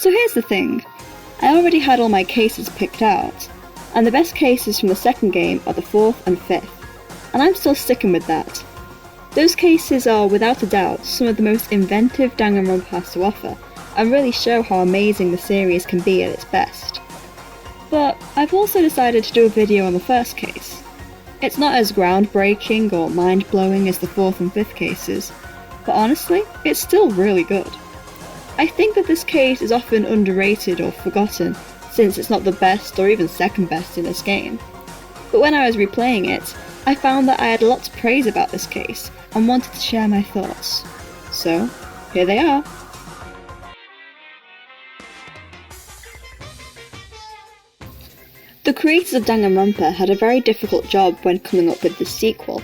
So here's the thing, I already had all my cases picked out, and the best cases from the second game are the 4th and 5th, and I'm still sticking with that. Those cases are, without a doubt, some of the most inventive Danganronpa has to offer, and really show how amazing the series can be at its best. But I've also decided to do a video on the first case. It's not as groundbreaking or mind-blowing as the 4th and 5th cases, but honestly, it's still really good. I think that this case is often underrated or forgotten, since it's not the best or even second best in this game. But when I was replaying it, I found that I had a lot to praise about this case, and wanted to share my thoughts. So, here they are. The creators of Danganronpa had a very difficult job when coming up with this sequel.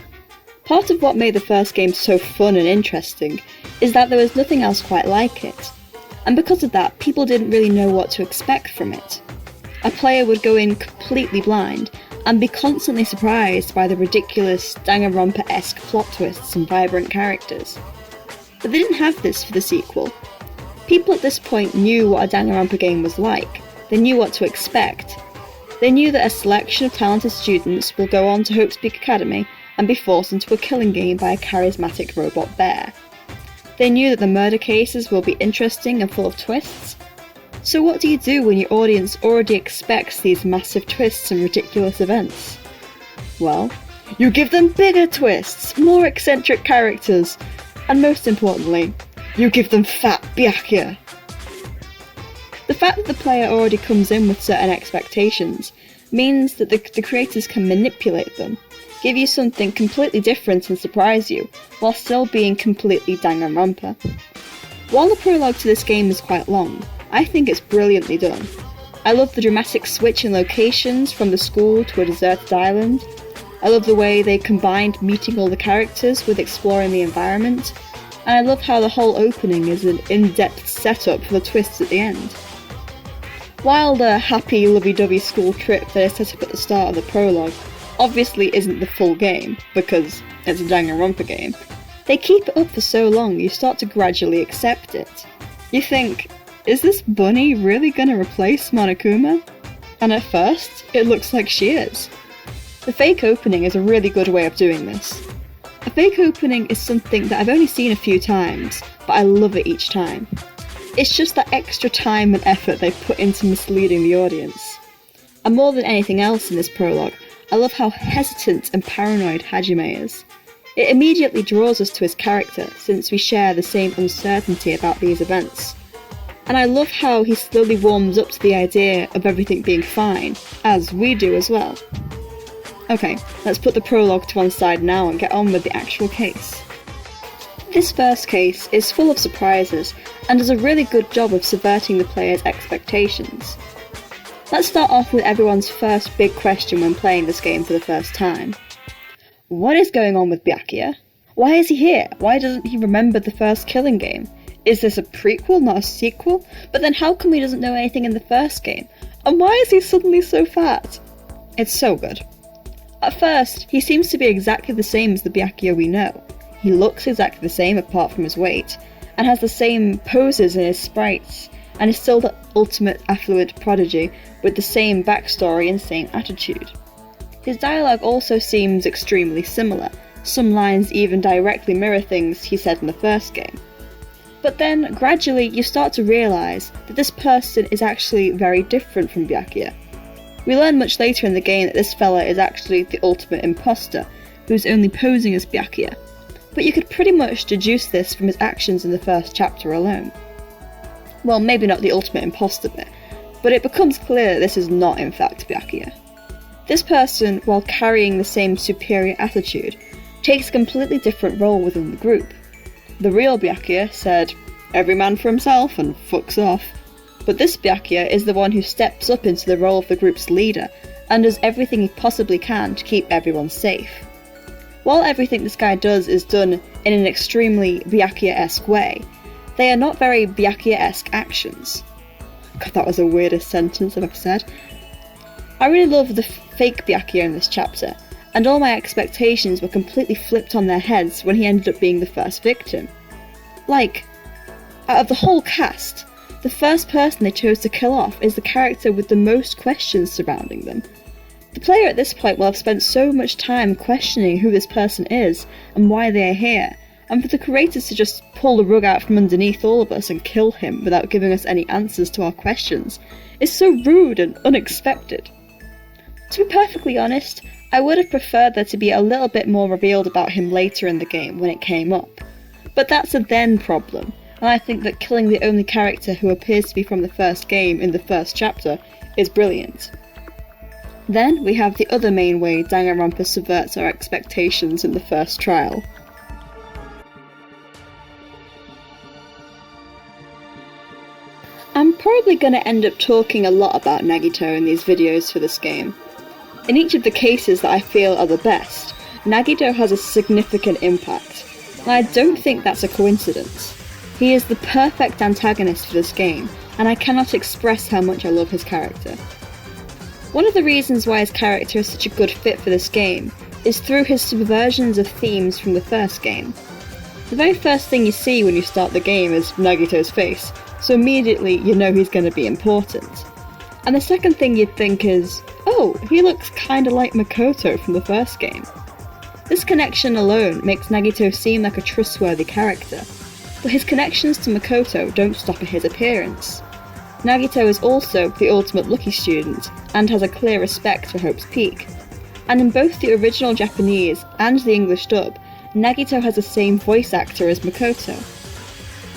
Part of what made the first game so fun and interesting is that there was nothing else quite like it, and because of that, people didn't really know what to expect from it. A player would go in completely blind, and be constantly surprised by the ridiculous Danganronpa-esque plot twists and vibrant characters. But they didn't have this for the sequel. People at this point knew what a Danganronpa game was like, they knew what to expect. They knew that a selection of talented students will go on to Hope's Peak Academy and be forced into a killing game by a charismatic robot bear. They knew that the murder cases will be interesting and full of twists. So what do you do when your audience already expects these massive twists and ridiculous events? Well, you give them bigger twists, more eccentric characters, and most importantly, you give them fat byakuya. The fact that the player already comes in with certain expectations means that the creators can manipulate them, give you something completely different and surprise you, while still being completely Danganronpa. While the prologue to this game is quite long, I think it's brilliantly done. I love the dramatic switch in locations from the school to a deserted island. I love the way they combined meeting all the characters with exploring the environment, and I love how the whole opening is an in-depth setup for the twists at the end. While the happy lovey-dovey school trip that is set up at the start of the prologue obviously isn't the full game, because it's a Danganronpa game, they keep it up for so long you start to gradually accept it. You think, is this bunny really gonna replace Monokuma? And at first, it looks like she is. The fake opening is a really good way of doing this. A fake opening is something that I've only seen a few times, but I love it each time. It's just that extra time and effort they put into misleading the audience. And more than anything else in this prologue, I love how hesitant and paranoid Hajime is. It immediately draws us to his character, since we share the same uncertainty about these events. And I love how he slowly warms up to the idea of everything being fine, as we do as well. Okay, let's put the prologue to one side now and get on with the actual case. This first case is full of surprises, and does a really good job of subverting the player's expectations. Let's start off with everyone's first big question when playing this game for the first time. What is going on with Byakuya? Why is he here? Why doesn't he remember the first killing game? Is this a prequel, not a sequel? But then how come he doesn't know anything in the first game? And why is he suddenly so fat? It's so good. At first, he seems to be exactly the same as the Byakuya we know. He looks exactly the same apart from his weight, and has the same poses in his sprites, and is still the ultimate affluent prodigy with the same backstory and same attitude. His dialogue also seems extremely similar, some lines even directly mirror things he said in the first game. But then, gradually, you start to realise that this person is actually very different from Byakuya. We learn much later in the game that this fella is actually the ultimate imposter, who's only posing as Byakuya, but you could pretty much deduce this from his actions in the first chapter alone. Well, maybe not the ultimate imposter bit, but it becomes clear that this is not in fact Byakuya. This person, while carrying the same superior attitude, takes a completely different role within the group. The real Byakuya said, "Every man for himself," and fucks off. But this Byakuya is the one who steps up into the role of the group's leader, and does everything he possibly can to keep everyone safe. While everything this guy does is done in an extremely Byakuya-esque way, they are not very Byakuya-esque actions. God, that was the weirdest sentence I've ever said. I really love the fake Byakuya in this chapter, and all my expectations were completely flipped on their heads when he ended up being the first victim. Like, out of the whole cast, The first person they chose to kill off is the character with the most questions surrounding them. The player at this point will have spent so much time questioning who this person is and why they are here, and for the creators to just pull the rug out from underneath all of us and kill him without giving us any answers to our questions is so rude and unexpected. To be perfectly honest, I would have preferred there to be a little bit more revealed about him later in the game when it came up. But that's a then problem, and I think that killing the only character who appears to be from the first game in the first chapter is brilliant. Then we have the other main way Danganronpa subverts our expectations in the first trial. I'm probably going to end up talking a lot about Nagito in these videos for this game. In each of the cases that I feel are the best, Nagito has a significant impact, and I don't think that's a coincidence. He is the perfect antagonist for this game, and I cannot express how much I love his character. One of the reasons why his character is such a good fit for this game is through his subversions of themes from the first game. The very first thing you see when you start the game is Nagito's face, so immediately you know he's going to be important. And the second thing you'd think is, oh, he looks kinda like Makoto from the first game. This connection alone makes Nagito seem like a trustworthy character, but his connections to Makoto don't stop at his appearance. Nagito is also the ultimate lucky student, and has a clear respect for Hope's Peak. And in both the original Japanese and the English dub, Nagito has the same voice actor as Makoto.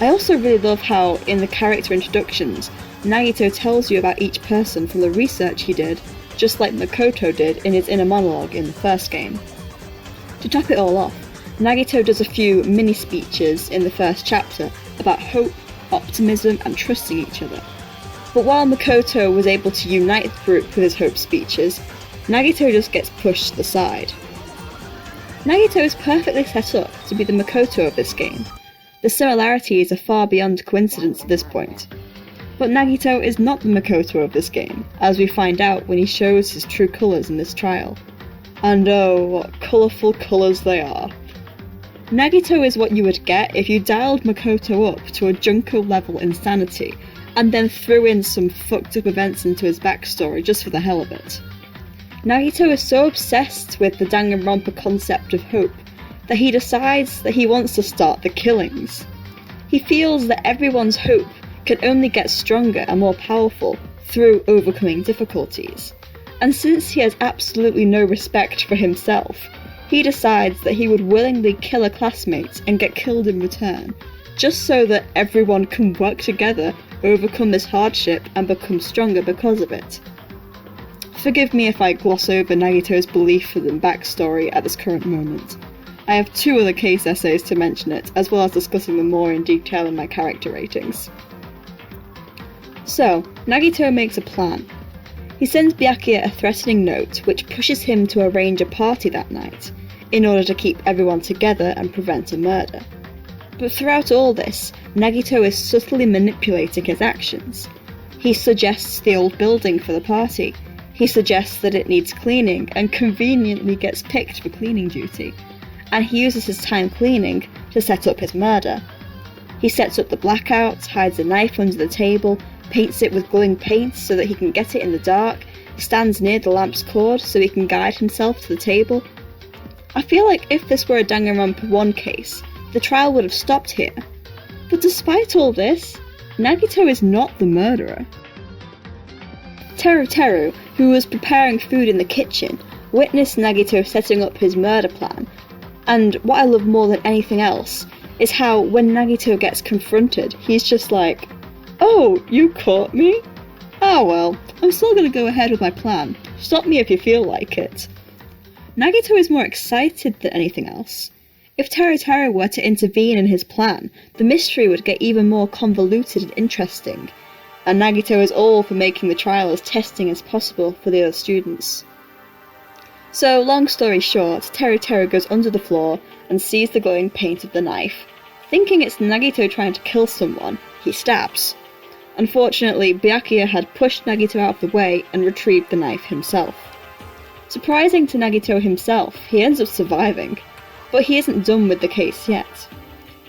I also really love how, in the character introductions, Nagito tells you about each person from the research he did, just like Makoto did in his inner monologue in the first game. To top it all off, Nagito does a few mini-speeches in the first chapter about hope, optimism, and trusting each other. But while Makoto was able to unite the group with his hope speeches, Nagito just gets pushed to the side. Nagito is perfectly set up to be the Makoto of this game. The similarities are far beyond coincidence at this point. But Nagito is not the Makoto of this game, as we find out when he shows his true colours in this trial. And oh, what colourful colours they are. Nagito is what you would get if you dialed Makoto up to a Junko level insanity, and then threw in some fucked up events into his backstory just for the hell of it. Nagito is so obsessed with the Danganronpa concept of hope that he decides that he wants to start the killings. He feels that everyone's hope can only get stronger and more powerful through overcoming difficulties. And since he has absolutely no respect for himself, he decides that he would willingly kill a classmate and get killed in return, just so that everyone can work together, overcome this hardship, and become stronger because of it. Forgive me if I gloss over Nagito's belief and backstory at this current moment. I have 2 other case essays to mention it, as well as discussing them more in detail in my character ratings. So, Nagito makes a plan. He sends Byakuya a threatening note which pushes him to arrange a party that night, in order to keep everyone together and prevent a murder. But throughout all this, Nagito is subtly manipulating his actions. He suggests the old building for the party. He suggests that it needs cleaning, and conveniently gets picked for cleaning duty. And he uses his time cleaning to set up his murder. He sets up the blackouts, hides a knife under the table, paints it with glowing paint so that he can get it in the dark, stands near the lamp's cord so he can guide himself to the table. I feel like if this were a Danganronpa 1 case, the trial would have stopped here. But despite all this, Nagito is not the murderer. Teru, who was preparing food in the kitchen, witnessed Nagito setting up his murder plan, and what I love more than anything else is how when Nagito gets confronted, he's just like, "Oh, you caught me? Ah well, I'm still gonna go ahead with my plan. Stop me if you feel like it." Nagito is more excited than anything else. If Teru were to intervene in his plan, the mystery would get even more convoluted and interesting, and Nagito is all for making the trial as testing as possible for the other students. So, long story short, Teru goes under the floor and sees the glowing paint of the knife. Thinking it's Nagito trying to kill someone, he stabs. Unfortunately, Byakuya had pushed Nagito out of the way and retrieved the knife himself. Surprising to Nagito himself, he ends up surviving, but he isn't done with the case yet.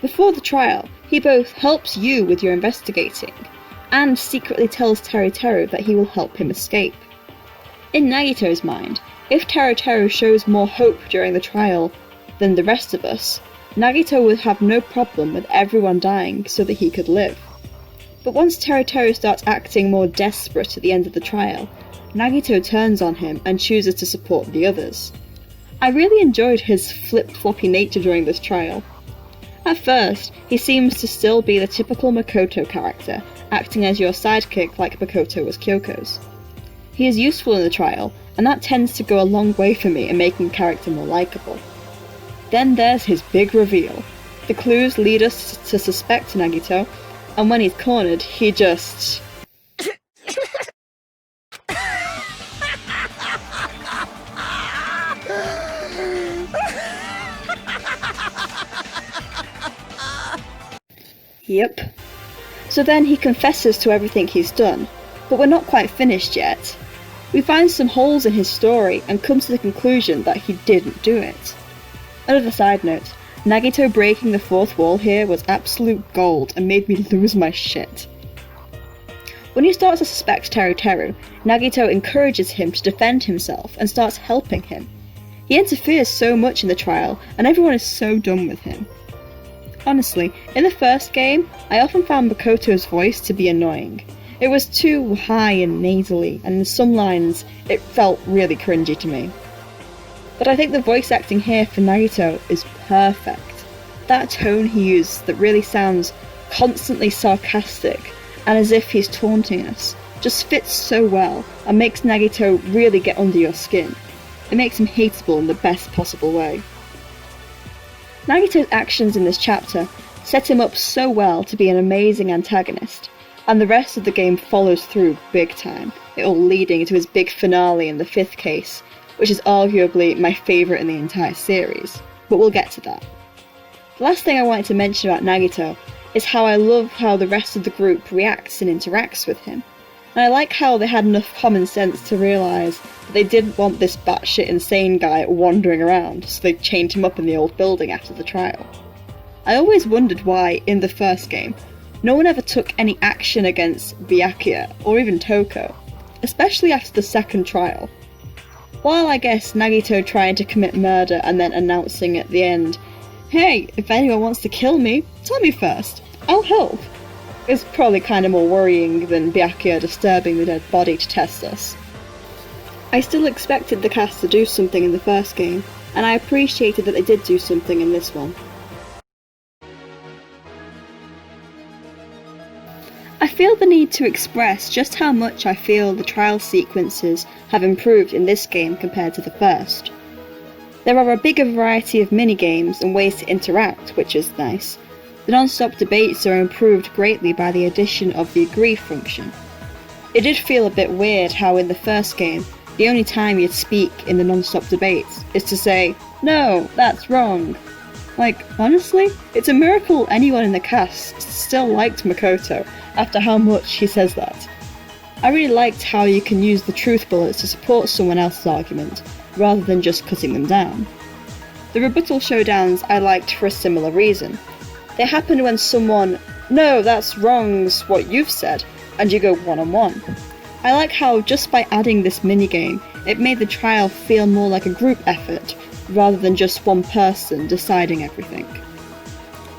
Before the trial, he both helps you with your investigating, and secretly tells Teru that he will help him escape. In Nagito's mind, if Teru shows more hope during the trial than the rest of us, Nagito would have no problem with everyone dying so that he could live. But once Teru starts acting more desperate at the end of the trial, Nagito turns on him and chooses to support the others. I really enjoyed his flip-floppy nature during this trial. At first, he seems to still be the typical Makoto character, acting as your sidekick like Makoto was Kyoko's. He is useful in the trial, and that tends to go a long way for me in making the character more likeable. Then there's his big reveal. The clues lead us to suspect Nagito, and when he's cornered, he just... Yep. So then he confesses to everything he's done, but we're not quite finished yet. We find some holes in his story and come to the conclusion that he didn't do it. Another side note, Nagito breaking the fourth wall here was absolute gold and made me lose my shit. When he starts to suspect Teru, Nagito encourages him to defend himself and starts helping him. He interferes so much in the trial, and everyone is so done with him. Honestly, in the first game, I often found Makoto's voice to be annoying. It was too high and nasally, and in some lines, it felt really cringy to me. But I think the voice acting here for Nagito is perfect. That tone he used that really sounds constantly sarcastic, and as if he's taunting us, just fits so well, and makes Nagito really get under your skin. It makes him hateable in the best possible way. Nagito's actions in this chapter set him up so well to be an amazing antagonist, and the rest of the game follows through big time, it all leading to his big finale in the 5th case, which is arguably my favourite in the entire series, but we'll get to that. The last thing I wanted to mention about Nagito is how I love how the rest of the group reacts and interacts with him, and I like how they had enough common sense to realise that they didn't want this batshit insane guy wandering around, so they chained him up in the old building after the trial. I always wondered why, in the first game, no one ever took any action against Byakuya or even Toko, especially after the second trial. While I guess Nagito trying to commit murder and then announcing at the end, "Hey, if anyone wants to kill me, tell me first, I'll help," is probably kind of more worrying than Byakuya disturbing the dead body to test us. I still expected the cast to do something in the first game, and I appreciated that they did do something in this one. I feel the need to express just how much I feel the trial sequences have improved in this game compared to the first. There are a bigger variety of minigames and ways to interact, which is nice. The non-stop debates are improved greatly by the addition of the agree function. It did feel a bit weird how in the first game, the only time you'd speak in the non-stop debates is to say, "No, that's wrong." Like, honestly, it's a miracle anyone in the cast still liked Makoto after how much he says that. I really liked how you can use the truth bullets to support someone else's argument, rather than just cutting them down. The rebuttal showdowns I liked for a similar reason. They happen when someone, "No, that's wrong's what you've said," and you go one-on-one. I like how just by adding this minigame, it made the trial feel more like a group effort, rather than just one person deciding everything.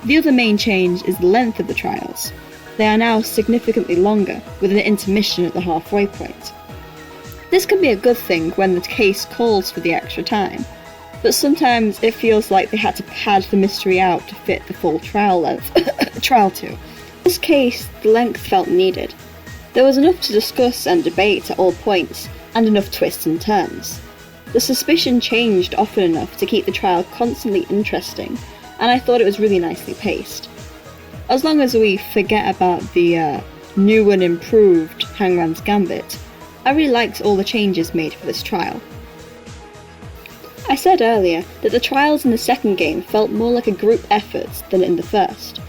The other main change is the length of the trials. They are now significantly longer, with an intermission at the halfway point. This can be a good thing when the case calls for the extra time, but sometimes it feels like they had to pad the mystery out to fit the full trial length. trial to. In this case, the length felt needed. There was enough to discuss and debate at all points, and enough twists and turns. The suspicion changed often enough to keep the trial constantly interesting, and I thought it was really nicely paced. As long as we forget about the new and improved Hangman's Gambit, I really liked all the changes made for this trial. I said earlier that the trials in the second game felt more like a group effort than in the first,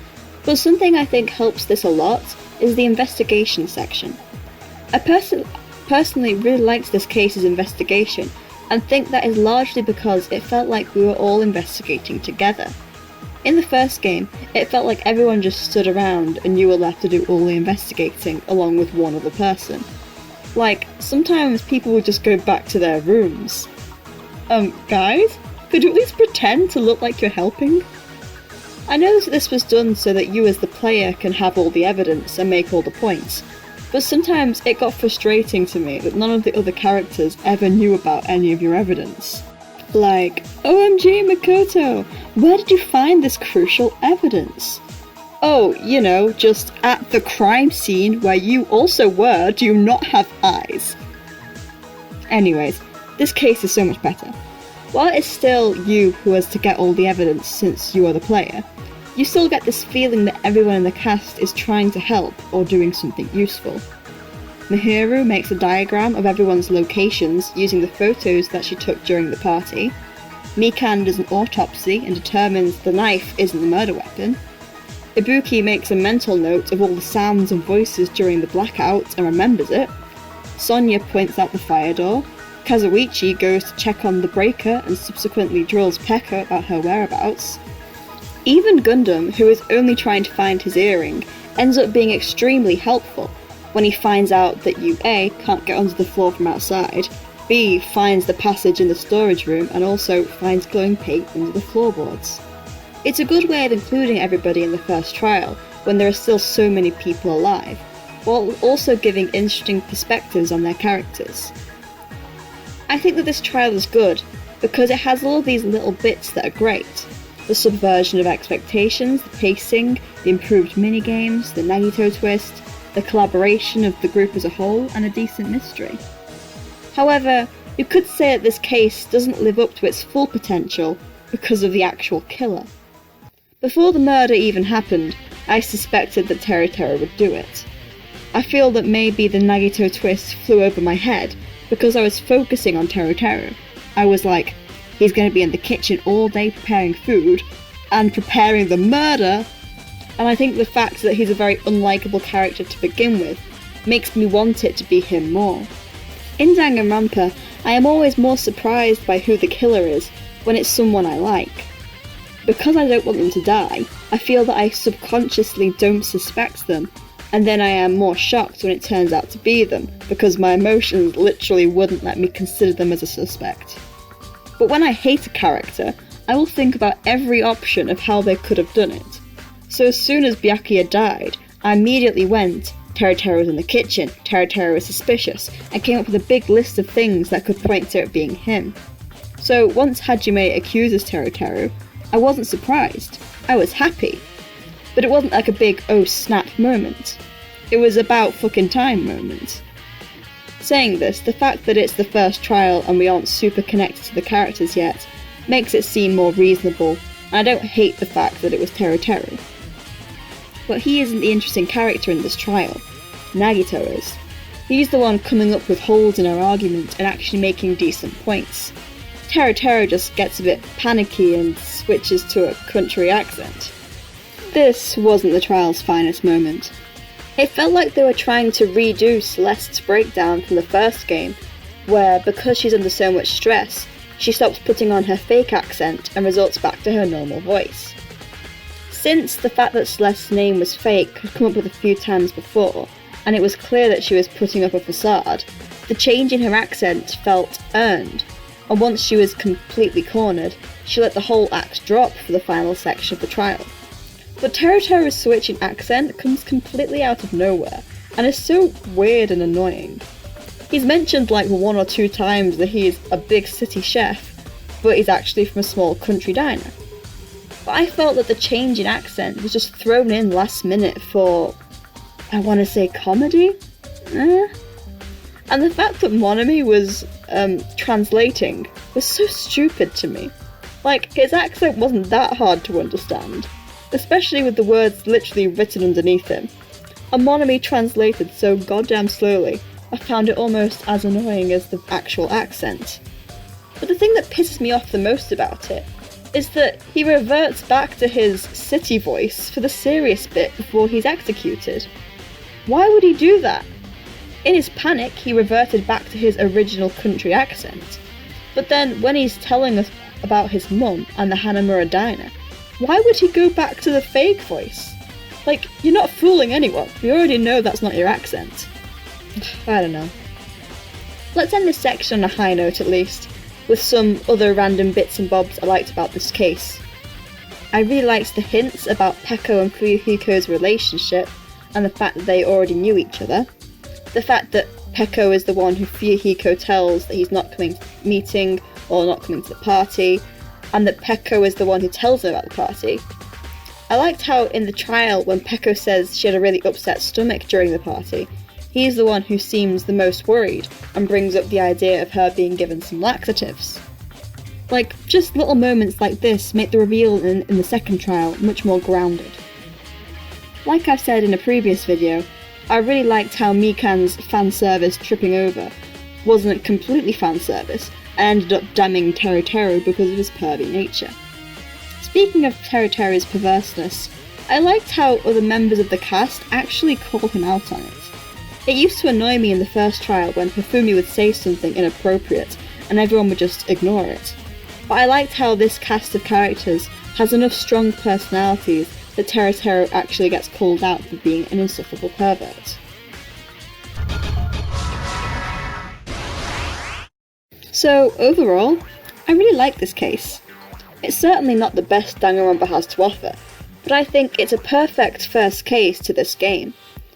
but something I think helps this a lot is the investigation section. I personally really liked this case's investigation, and think that is largely because it felt like we were all investigating together. In the first game, it felt like everyone just stood around and you were left to do all the investigating along with one other person. Like, sometimes people would just go back to their rooms. Guys? Could you at least pretend to look like you're helping? I know that this was done so that you as the player can have all the evidence and make all the points, but sometimes it got frustrating to me that none of the other characters ever knew about any of your evidence. Like, OMG Makoto, where did you find this crucial evidence? Oh, you know, just at the crime scene where you also were, do you not have eyes? Anyways, this case is so much better. While it's still you who has to get all the evidence since you are the player, you still get this feeling that everyone in the cast is trying to help or doing something useful. Mihiru makes a diagram of everyone's locations using the photos that she took during the party. Mikan does an autopsy and determines the knife isn't the murder weapon. Ibuki makes a mental note of all the sounds and voices during the blackout and remembers it. Sonya points out the fire door. Kazuichi goes to check on the breaker and subsequently drills Pekka about her whereabouts. Even Gundam, who is only trying to find his earring, ends up being extremely helpful when he finds out that you A, can't get onto the floor from outside, B, finds the passage in the storage room and also finds glowing paint under the floorboards. It's a good way of including everybody in the first trial when there are still so many people alive, while also giving interesting perspectives on their characters. I think that this trial is good because it has all of these little bits that are great. The subversion of expectations, the pacing, the improved minigames, the Nagito twist, the collaboration of the group as a whole, and a decent mystery. However, you could say that this case doesn't live up to its full potential because of the actual killer. Before the murder even happened, I suspected that Teru would do it. I feel that maybe the Nagito twist flew over my head because I was focusing on Teru. I was like, he's going to be in the kitchen all day preparing food, and preparing the murder, and I think the fact that he's a very unlikable character to begin with makes me want it to be him more. In Danganronpa, I am always more surprised by who the killer is when it's someone I like. Because I don't want them to die, I feel that I subconsciously don't suspect them, and then I am more shocked when it turns out to be them, because my emotions literally wouldn't let me consider them as a suspect. But when I hate a character, I will think about every option of how they could have done it. So as soon as Byakuya died, I immediately went, Teru was in the kitchen, Teru is suspicious, and came up with a big list of things that could point to it being him. So once Hajime accuses Teru, I wasn't surprised, I was happy. But it wasn't like a big oh snap moment. It was about fucking time moment. Saying this, the fact that it's the first trial and we aren't super connected to the characters yet makes it seem more reasonable, and I don't hate the fact that it was Teru. But he isn't the interesting character in this trial. Nagito is. He's the one coming up with holes in our argument and actually making decent points. Teru just gets a bit panicky and switches to a country accent. This wasn't the trial's finest moment. It felt like they were trying to redo Celeste's breakdown from the first game, where because she's under so much stress, she stops putting on her fake accent and resorts back to her normal voice. Since the fact that Celeste's name was fake had come up with a few times before, and it was clear that she was putting up a facade, the change in her accent felt earned, and once she was completely cornered, she let the whole act drop for the final section of the trial. But Teru's switch in accent comes completely out of nowhere, and is so weird and annoying. He's mentioned like 1 or 2 times that he's a big city chef, but he's actually from a small country diner. But I felt that the change in accent was just thrown in last minute for, I want to say comedy? And the fact that Monami was translating was so stupid to me. Like, his accent wasn't that hard to understand, especially with the words literally written underneath him. And Monami translated so goddamn slowly, I found it almost as annoying as the actual accent. But the thing that pisses me off the most about it is that he reverts back to his city voice for the serious bit before he's executed. Why would he do that? In his panic, he reverted back to his original country accent. But then, when he's telling us about his mum and the Hanamura diner, why would he go back to the fake voice? Like, you're not fooling anyone. We already know that's not your accent. I don't know. Let's end this section on a high note at least, with some other random bits and bobs I liked about this case. I really liked the hints about Peko and Fuyuhiko's relationship, and the fact that they already knew each other. The fact that Peko is the one who Fuyuhiko tells that he's not coming to the meeting or not coming to the party, and that Peko is the one who tells her about the party. I liked how in the trial, when Peko says she had a really upset stomach during the party, he's the one who seems the most worried and brings up the idea of her being given some laxatives. Like, just little moments like this make the reveal in the second trial much more grounded. Like I've said in a previous video, I really liked how Mikan's fanservice tripping over wasn't completely fanservice and ended up damning Teru because of his pervy nature. Speaking of Teru's perverseness, I liked how other members of the cast actually called him out on it. It used to annoy me in the first trial when Hifumi would say something inappropriate and everyone would just ignore it. But I liked how this cast of characters has enough strong personalities that Teru actually gets called out for being an insufferable pervert. So overall, I really like this case. It's certainly not the best Danganronpa has to offer, but I think it's a perfect first case to this game.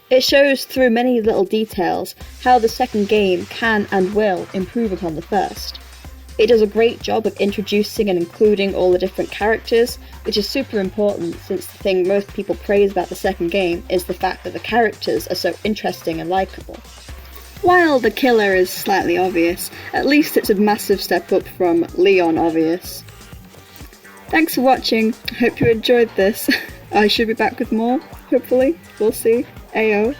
It shows through many little details how the second game can and will improve upon the first. It does a great job of introducing and including all the different characters, which is super important since the thing most people praise about the second game is the fact that the characters are so interesting and likeable. While the killer is slightly obvious, at least it's a massive step up from Leon obvious. Thanks for watching, I hope you enjoyed this. I should be back with more, hopefully, we'll see. Ayo.